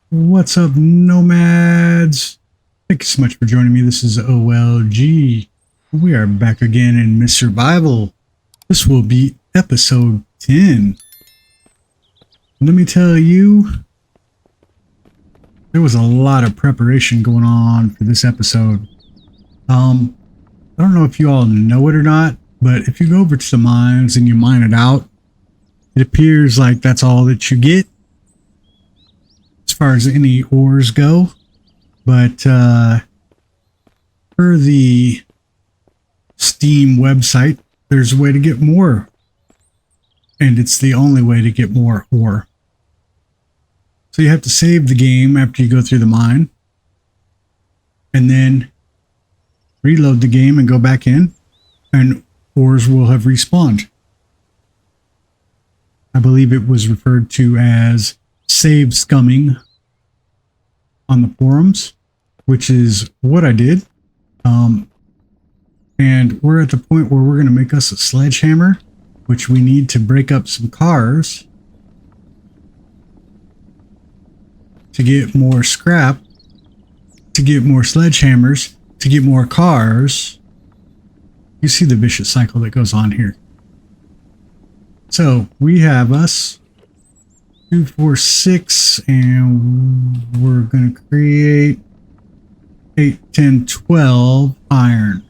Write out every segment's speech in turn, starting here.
What's up, nomads? Thank you so much for joining me. This is OLG. We are back again in Miss Survival. This will be episode 10. Let me tell you, there was a lot of preparation going on for this episode. I don't know if you all know it or not, but if you go over to the mines and you mine it out, it appears like that's all that you get as far as any ores go. But per the Steam website, there's a way to get more. And it's the only way to get more ore. So you have to save the game after you go through the mine. And then reload the game and go back in. And ores will have respawned. I believe it was referred to as savescumming on the forums, which is what I did. And we're at the point where we're going to make us a sledgehammer, which we need to break up some cars to get more scrap, to get more sledgehammers, to get more cars. You see the vicious cycle that goes on here. So we have us 2, 4, 6, and we're going to create 8, 10, 12 iron.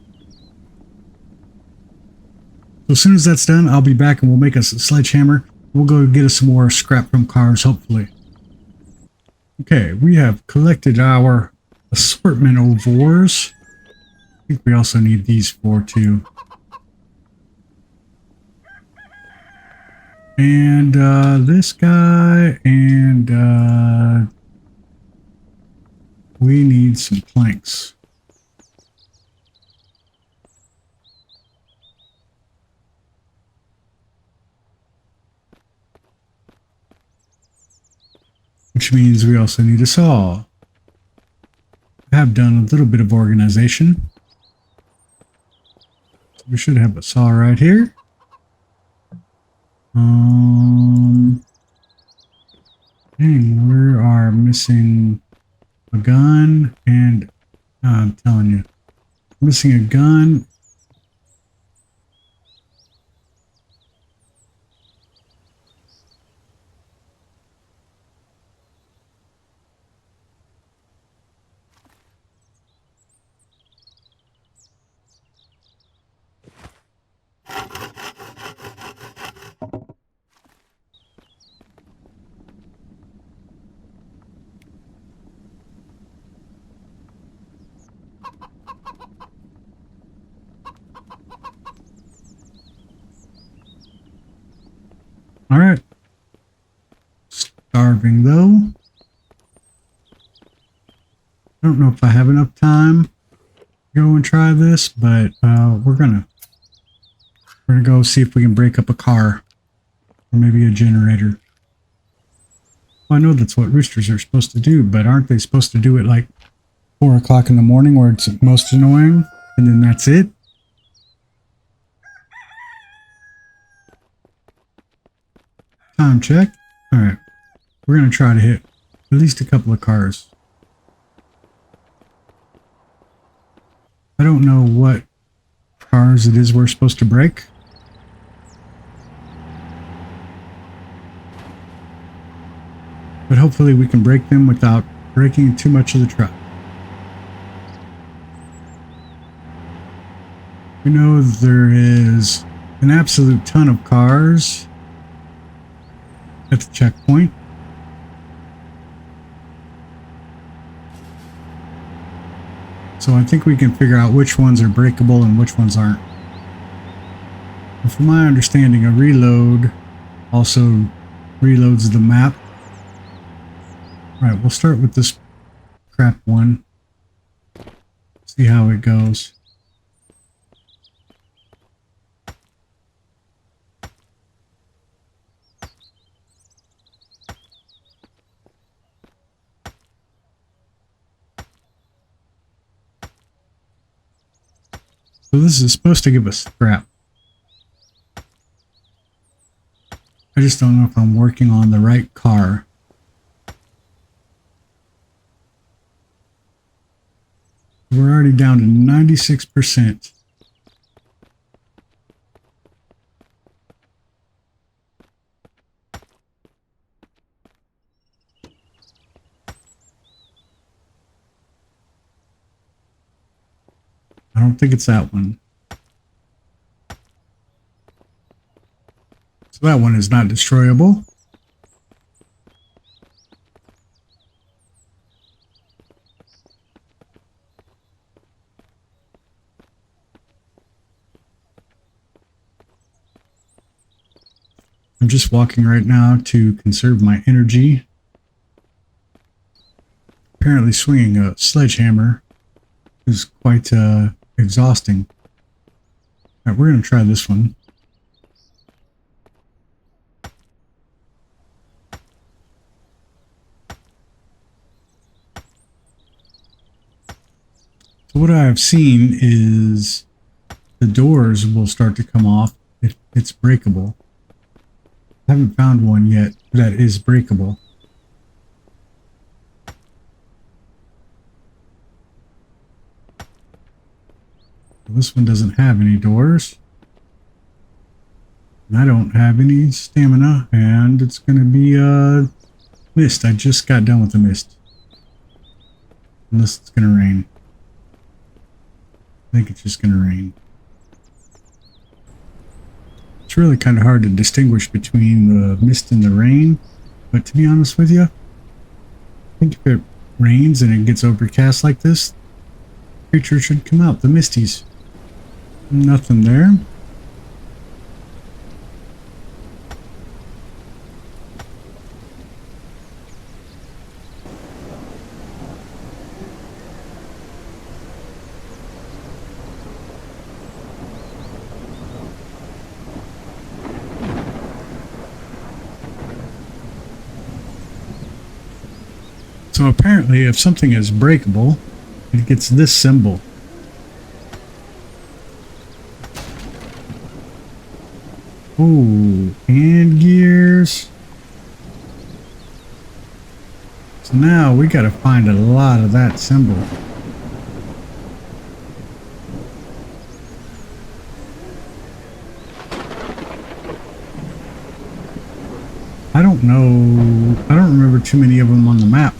So as soon as that's done, I'll be back and we'll make us a sledgehammer. We'll go get us some more scrap from cars, hopefully. Okay, we have collected our assortment of ores. I think we also need these 4 too. And this guy, and we need some planks. Which means we also need a saw. I have done a little bit of organization. So we should have a saw right here. Dang, we are missing a gun, and I'm telling you, missing a gun. All right. Starving though. I don't know if I have enough time to go and try this, but we're gonna go see if we can break up a car or maybe a generator. Well, I know that's what roosters are supposed to do, but aren't they supposed to do it like 4 o'clock in the morning where it's most annoying, and then that's it? Time check. All right, we're gonna try to hit at least a couple of cars. I don't know what cars it is we're supposed to break. But hopefully we can break them without breaking too much of the truck. We know there is an absolute ton of cars at the checkpoint. So I think we can figure out which ones are breakable and which ones aren't. And from my understanding, a reload also reloads the map. All right, we'll start with this crap one. See how it goes. So this is supposed to give us scrap. I just don't know if I'm working on the right car. already down to 96%. I don't think it's that one. So that one is not destroyable. I'm just walking right now to conserve my energy. Apparently swinging a sledgehammer is quite exhausting. All right, we're going to try this one. So what I have seen is the doors will start to come off if it's breakable. I haven't found one yet that is breakable. This one doesn't have any doors. And I don't have any stamina, and it's going to be mist. I just got done with the mist. Unless it's going to rain. I think it's just going to rain. It's really kind of hard to distinguish between the mist and the rain, but to be honest with you, I think if it rains and it gets overcast like this, creature should come out, the misties. Nothing there. So apparently if something is breakable, it gets this symbol. Ooh, and gears. So now we gotta find a lot of that symbol. I don't know. I don't remember too many of them on the map.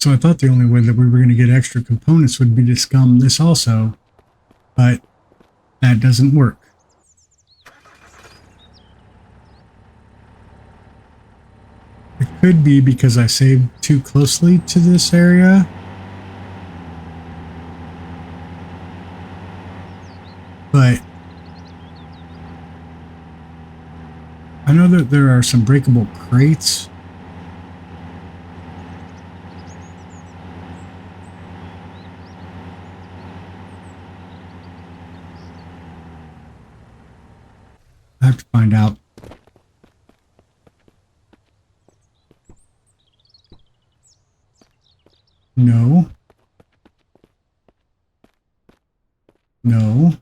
So I thought the only way that we were going to get extra components would be to scum this also, but that doesn't work. It could be because I saved too closely to this area. But I know that there are some breakable crates. I have to find out. No. No.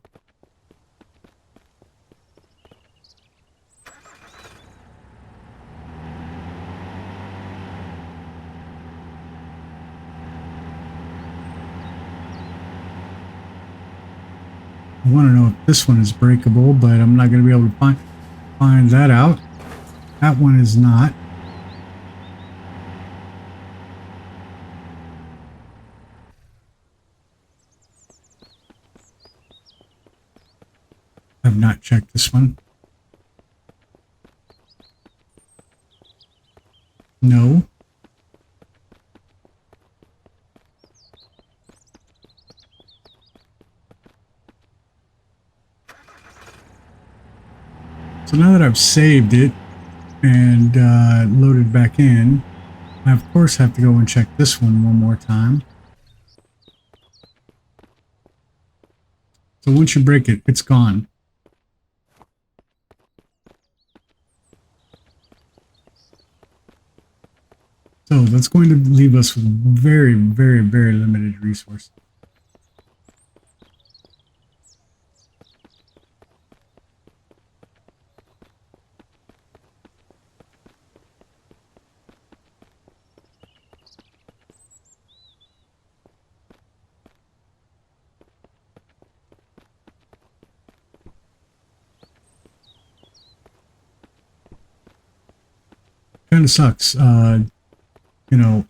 I want to know if this one is breakable, but I'm not going to be able to find that out. That one is not. I've not checked this one. No. So now that I've saved it and loaded back in, I of course have to go and check this one more time. So once you break it, it's gone. So that's going to leave us with very, very, very limited resources. Kind of sucks. You know,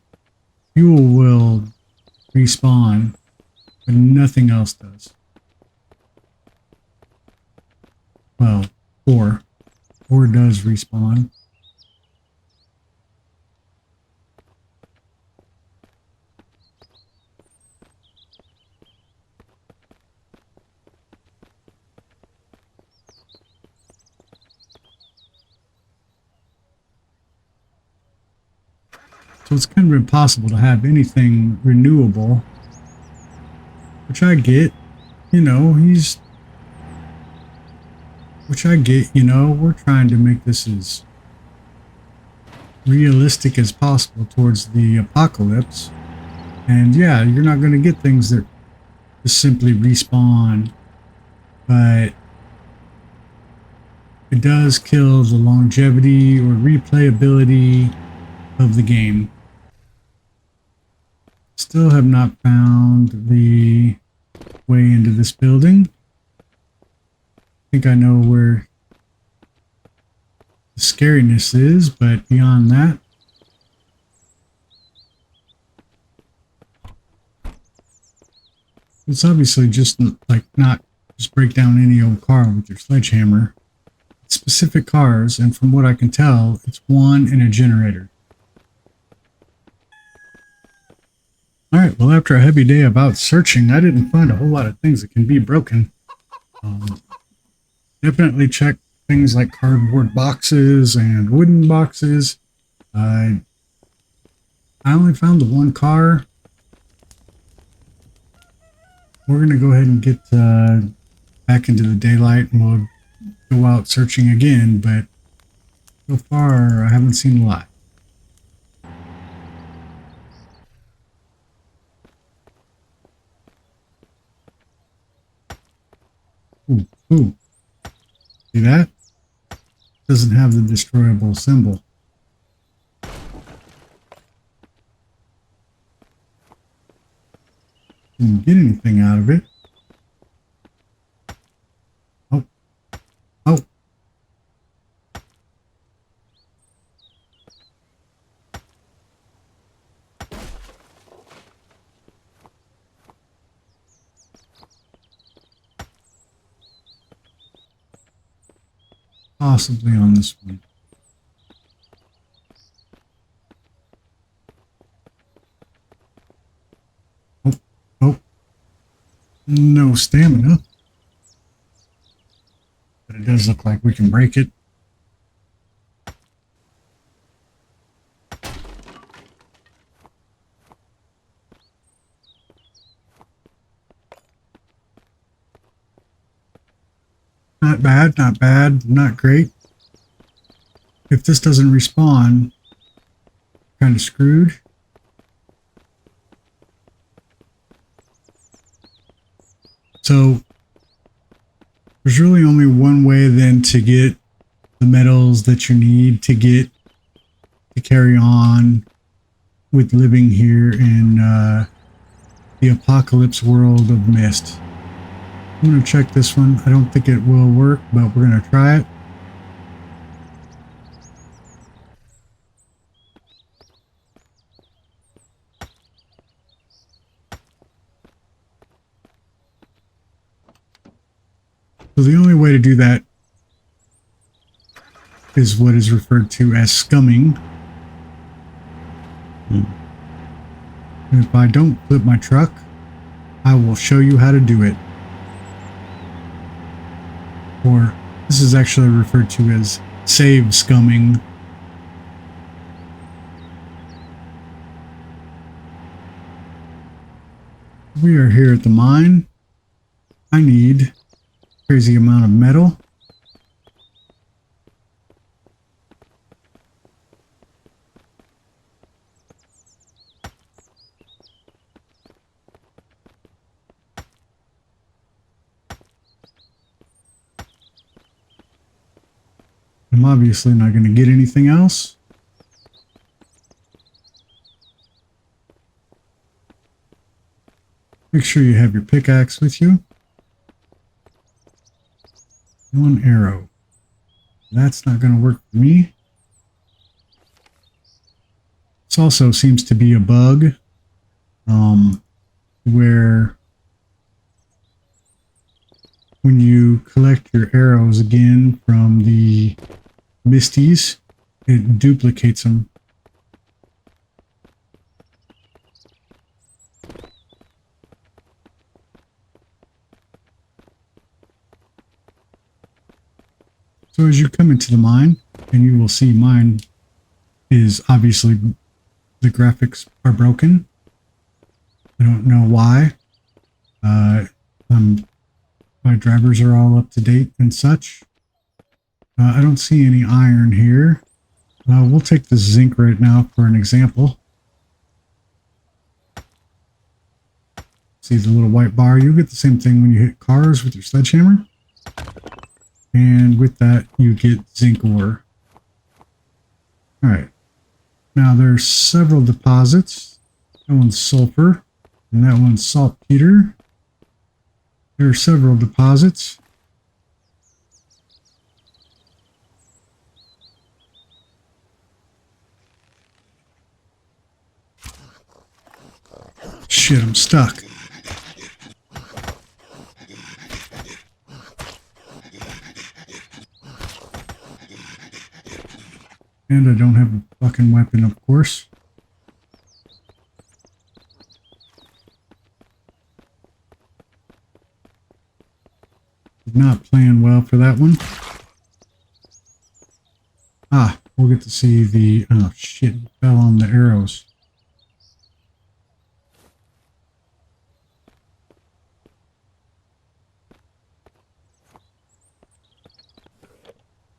fuel will respawn, but nothing else does. Well, ore does respawn. So it's kind of impossible to have anything renewable, which I get. You know, we're trying to make this as realistic as possible towards the apocalypse. And yeah, you're not going to get things that just simply respawn, but it does kill the longevity or replayability of the game. Still have not found the way into this building. I think I know where the scariness is, but beyond that, it's obviously just like not just break down any old car with your sledgehammer. It's specific cars, and from what I can tell, it's one in a generator. Alright, well, after a heavy day of out searching, I didn't find a whole lot of things that can be broken. Definitely check things like cardboard boxes and wooden boxes. I only found the one car. We're going to go ahead and get back into the daylight and we'll go out searching again, but so far I haven't seen a lot. Ooh. See that? Doesn't have the destroyable symbol. Didn't get anything out of it. Oh. Possibly on this one. Oh, oh. No stamina. But it does look like we can break it. Not bad, not bad, not great. If this doesn't respawn, kind of screwed. So there's really only one way then to get the metals that you need to get to carry on with living here in the apocalypse world of Mist. I'm going to check this one. I don't think it will work, but we're going to try it. So the only way to do that is what is referred to as scumming. And if I don't flip my truck, I will show you how to do it. Or this is actually referred to as savescumming. We are here at the mine. I need a crazy amount of metal. I'm obviously not going to get anything else. Make sure you have your pickaxe with you. One arrow. That's not going to work for me. This also seems to be a bug where when you collect your arrows again from the misties, it duplicates them. So as you come into the mine, and you will see mine is obviously the graphics are broken. I don't know why. My drivers are all up to date and such. I don't see any iron here. We'll take the zinc right now for an example. See the little white bar? You get the same thing when you hit cars with your sledgehammer. And with that, you get zinc ore. All right. Now there's several deposits. That one's sulfur, and that one's saltpeter. There are several deposits. Shit, I'm stuck. And I don't have a fucking weapon, of course. Did not plan well for that one. Ah, we'll get to see the... Oh, shit, fell on the arrows.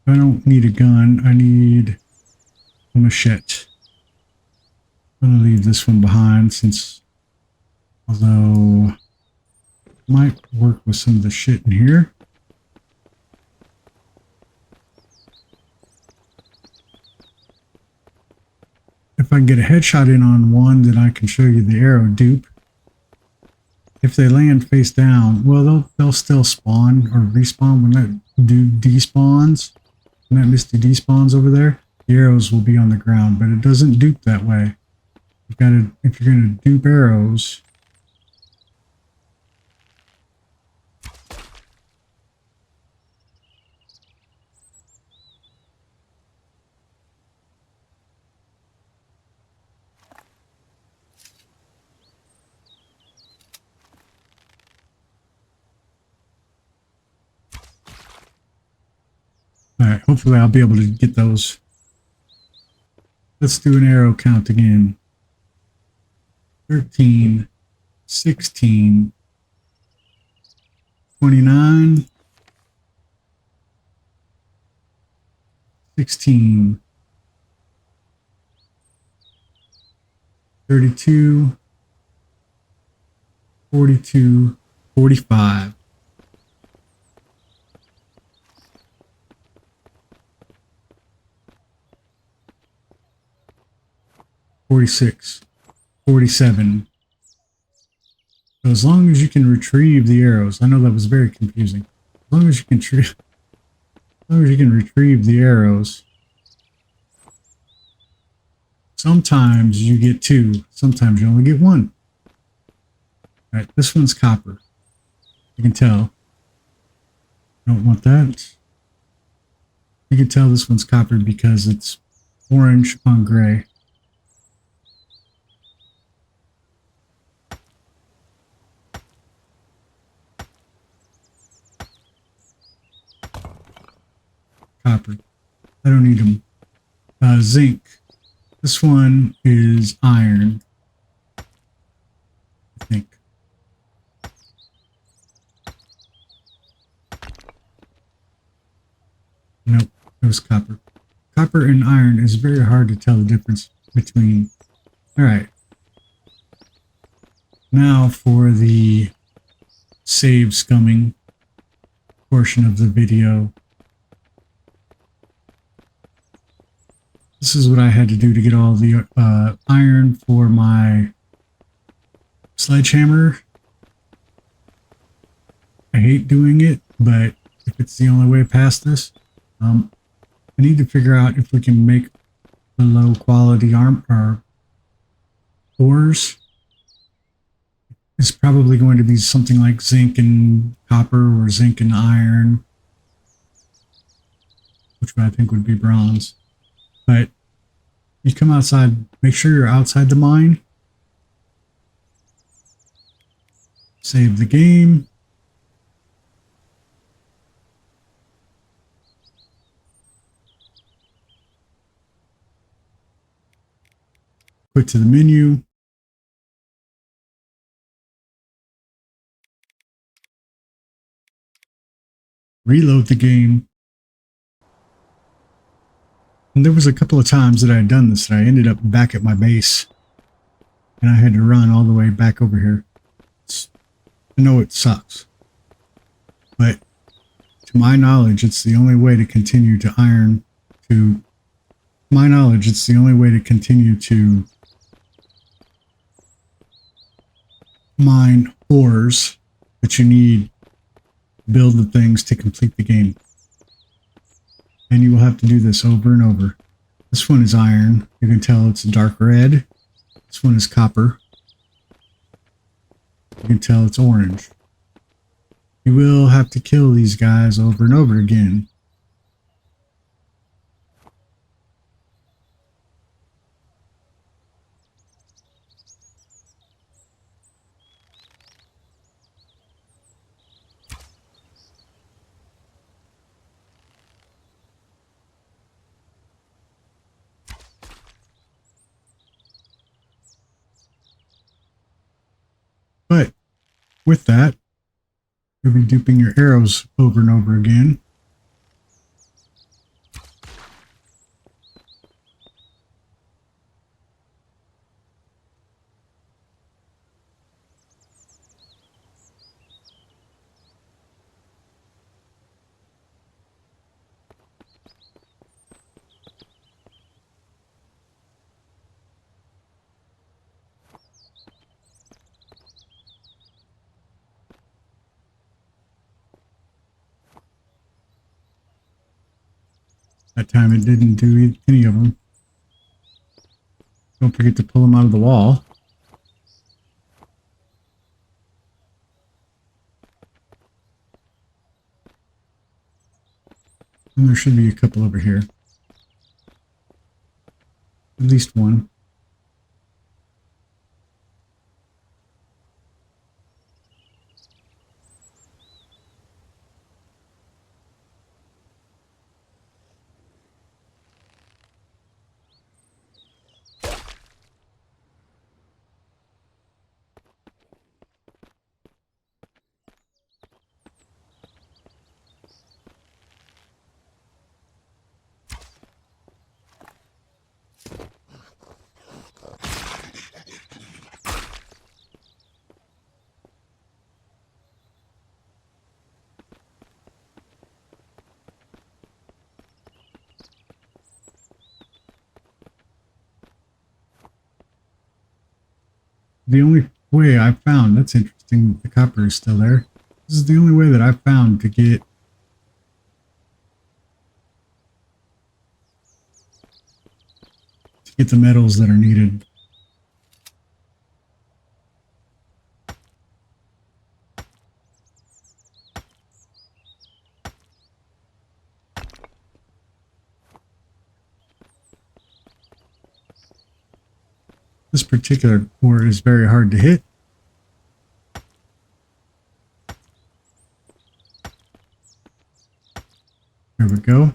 I don't need a gun. I need a machete. I'm going to leave this one behind since... Although... Might work with some of the shit in here. If I can get a headshot in on one, then I can show you the arrow dupe. If they land face down, well, they'll still spawn or respawn when that dude despawns. When that misty despawns over there, the arrows will be on the ground, but it doesn't dupe that way. You've got to, if you're going to dupe arrows, hopefully I'll be able to get those. Let's do an arrow count again. 13, 16, 29, 16, 32, 42, 45. 46, 47. So as long as you can retrieve the arrows, I know that was very confusing. As long as you can retrieve the arrows, sometimes you get 2, sometimes you only get 1. All right, this one's copper. You can tell. Don't want that. You can tell this one's copper because it's orange on gray. Copper. I don't need them. Zinc. This one is iron, I think. Nope, it was copper. Copper and iron is very hard to tell the difference between. All right. Now for the save scumming portion of the video. This is what I had to do to get all the iron for my sledgehammer. I hate doing it, but if it's the only way past this, I need to figure out if we can make the low quality ores. It's probably going to be something like zinc and copper or zinc and iron, which I think would be bronze. But you come outside, make sure you're outside the mine. Save the game. Quit to the menu. Reload the game. And there was a couple of times that I had done this that I ended up back at my base. And I had to run all the way back over here. I know it sucks. But to my knowledge, it's the only way to continue to mine ores that you need to build the things to complete the game. And you will have to do this over and over. This one is iron. You can tell it's dark red. This one is copper. You can tell it's orange. You will have to kill these guys over and over again. But with that, you'll be duping your arrows over and over again. That time it didn't do any of them. Don't forget to pull them out of the wall. And there should be a couple over here. At least one. the only way I found, that's interesting, the copper is still there. This is the only way that I found to get the metals that are needed. This particular ore is very hard to hit. There we go.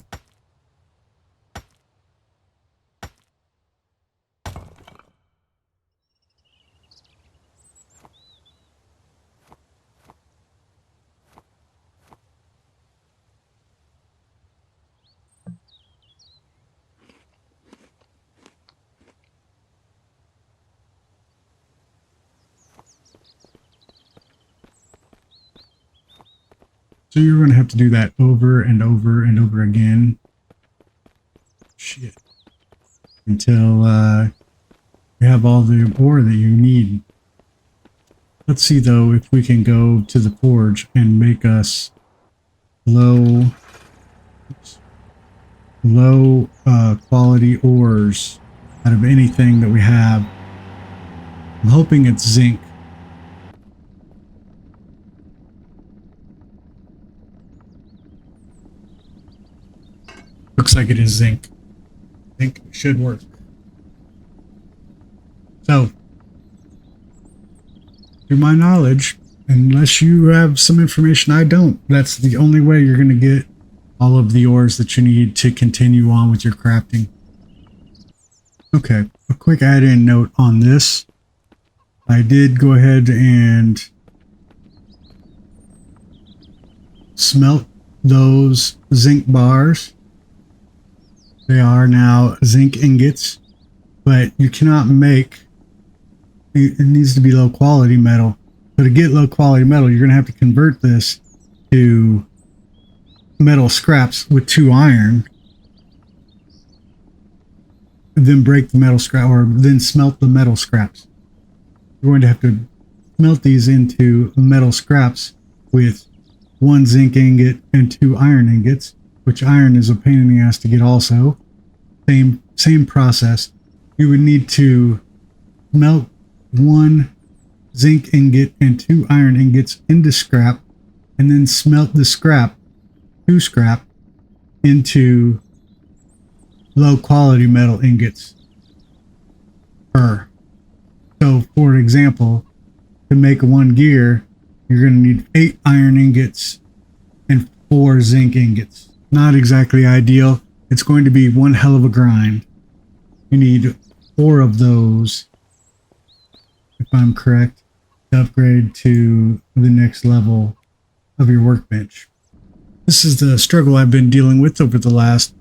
So you're going to have to do that over and over and over again. Shit. Until you have all the ore that you need. Let's see though if we can go to the forge and make us low quality ores out of anything that we have. I'm hoping it's zinc. Looks like it is zinc. Zinc should work. So, to my knowledge, unless you have some information I don't, that's the only way you're going to get all of the ores that you need to continue on with your crafting. Okay, a quick add-in note on this. I did go ahead and smelt those zinc bars. They are now zinc ingots, but you cannot make, it needs to be low quality metal. So to get low quality metal, you're going to have to convert this to metal scraps with 2 iron, and then break the metal scrap, or then smelt the metal scraps. You're going to have to smelt these into metal scraps with 1 zinc ingot and 2 iron ingots, which iron is a pain in the ass to get also. Same process. You would need to melt 1 zinc ingot and 2 iron ingots into scrap, and then smelt the scrap, 2 scrap, into low quality metal ingots. So for example, to make 1 gear, you're going to need 8 iron ingots and 4 zinc ingots. Not exactly ideal. It's going to be one hell of a grind. You need 4 of those, if I'm correct, to upgrade to the next level of your workbench. This is the struggle I've been dealing with over the last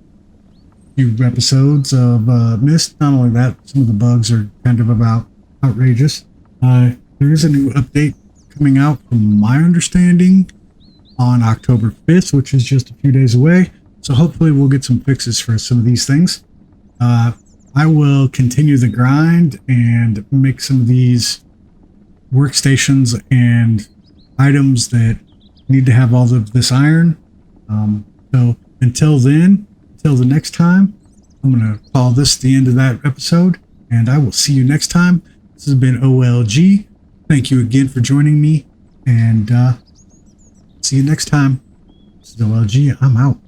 few episodes of Mist. Not only that, some of the bugs are kind of about outrageous. There is a new update coming out, from my understanding, on October 5th, which is just a few days away. So hopefully we'll get some fixes for some of these things. I will continue the grind and make some of these workstations and items that need to have all of this iron. So until then, until the next time, I'm going to call this the end of that episode, and I will see you next time. This has been OLG. Thank you again for joining me, and see you next time. This is OLG. I'm out.